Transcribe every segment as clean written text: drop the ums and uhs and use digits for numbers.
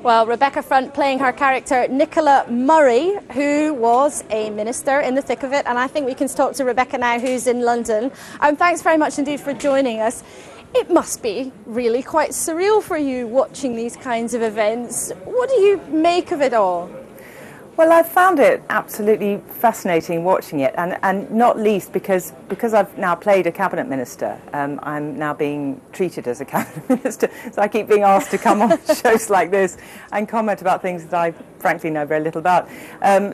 Well, Rebecca Front playing her character Nicola Murray, who was a minister in the thick of it, and I think we can talk to Rebecca now, who's in London. Thanks very much indeed for joining us. It must be really quite surreal for you watching these kinds of events. What do you make of it all? Well, I've found it absolutely fascinating watching it, and not least because I've now played a cabinet minister. I'm now being treated as a cabinet minister, so I keep being asked to come on shows like this and comment about things that I frankly know very little about.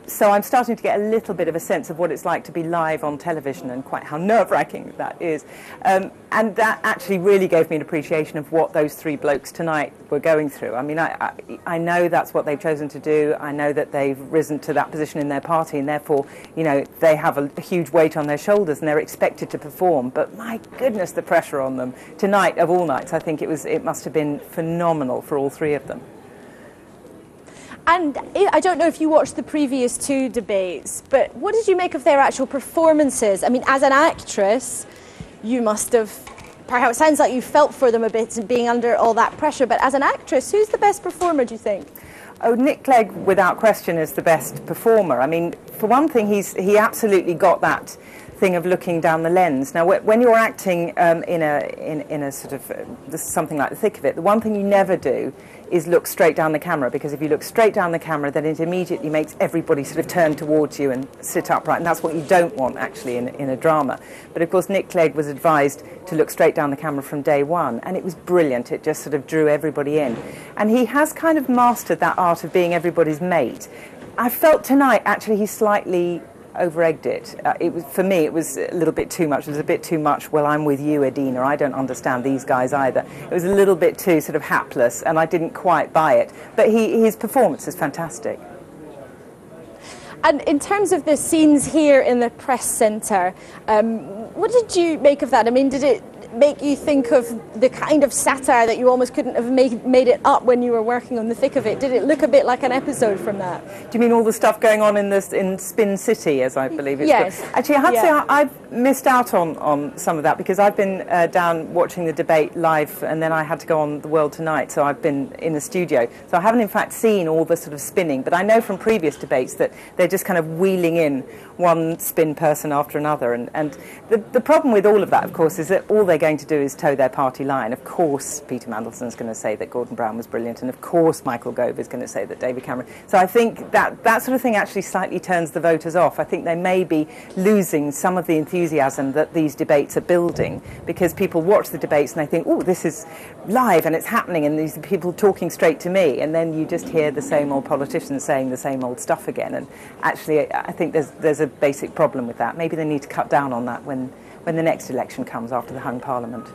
So I'm starting to get a little bit of a sense of what it's like to be live on television and quite how nerve-wracking that is. And that actually really gave me an appreciation of what those three blokes tonight were going through. I mean, I know that's what they've chosen to do. I know that they've risen to that position in their party, and therefore, you know, they have a huge weight on their shoulders and they're expected to perform. But my goodness, the pressure on them tonight, of all nights, I think it must have been phenomenal for all three of them. And I don't know if you watched the previous two debates, but what did you make of their actual performances? I mean, as an actress, you must have, perhaps it sounds like you felt for them a bit being under all that pressure, but as an actress, who's the best performer, do you think? Oh, Nick Clegg, without question, is the best performer. I mean, for one thing, he absolutely got that thing of looking down the lens. Now, when you're acting in a sort of something like the thick of it, the one thing you never do is look straight down the camera, because if you look straight down the camera, then it immediately makes everybody sort of turn towards you and sit upright, and that's what you don't want actually in a drama. But of course, Nick Clegg was advised to look straight down the camera from day one, and it was brilliant. It just sort of drew everybody in, and he has kind of mastered that art of being everybody's mate. I felt tonight actually he slightly over-egged it. For me, it was a little bit too much. It was a bit too much, well, I'm with you, Edina. I don't understand these guys either. It was a little bit too sort of hapless, and I didn't quite buy it. But his performance is fantastic. And in terms of the scenes here in the press centre, what did you make of that? I mean, did it make you think of the kind of satire that you almost couldn't have made it up when you were working on the thick of it? Did it look a bit like an episode from that? Do you mean all the stuff going on in Spin City, as I believe it's yes. called? Actually, I have to say I've missed out on some of that, because I've been down watching the debate live, and then I had to go on The World Tonight, so I've been in the studio. So I haven't in fact seen all the sort of spinning, but I know from previous debates that they're just kind of wheeling in one spin person after another. And the problem with all of that, of course, is that all they're going to do is toe their party line. Of course, Peter Mandelson's going to say that Gordon Brown was brilliant, and of course, Michael Gove is going to say that David Cameron. So I think that sort of thing actually slightly turns the voters off. I think they may be losing some of the enthusiasm that these debates are building, because people watch the debates and they think, oh, this is live and it's happening, and these are people talking straight to me, and then you just hear the same old politicians saying the same old stuff again. And actually, I think there's a basic problem with that. Maybe they need to cut down on that when the next election comes after the hung parliament.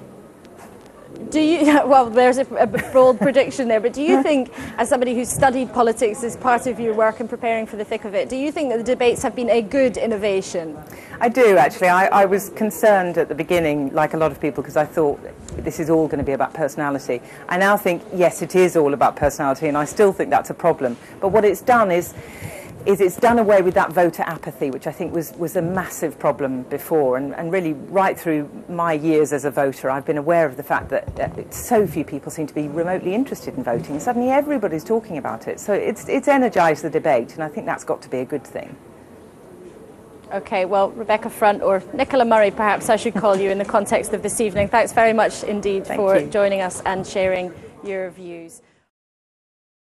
Do you, well, there's a broad prediction there, but do you think, as somebody who's studied politics as part of your work and preparing for the thick of it, do you think that the debates have been a good innovation? I do, actually. I was concerned at the beginning, like a lot of people, because I thought this is all going to be about personality. I now think, yes, it is all about personality, and I still think that's a problem. But what it's done is it's done away with that voter apathy, which I think was a massive problem before. And really, right through my years as a voter, I've been aware of the fact that so few people seem to be remotely interested in voting, and suddenly everybody's talking about it. So it's energised the debate, and I think that's got to be a good thing. OK, well, Rebecca Front, or Nicola Murray, perhaps I should call you in the context of this evening. Thanks very much indeed for joining us and sharing your views.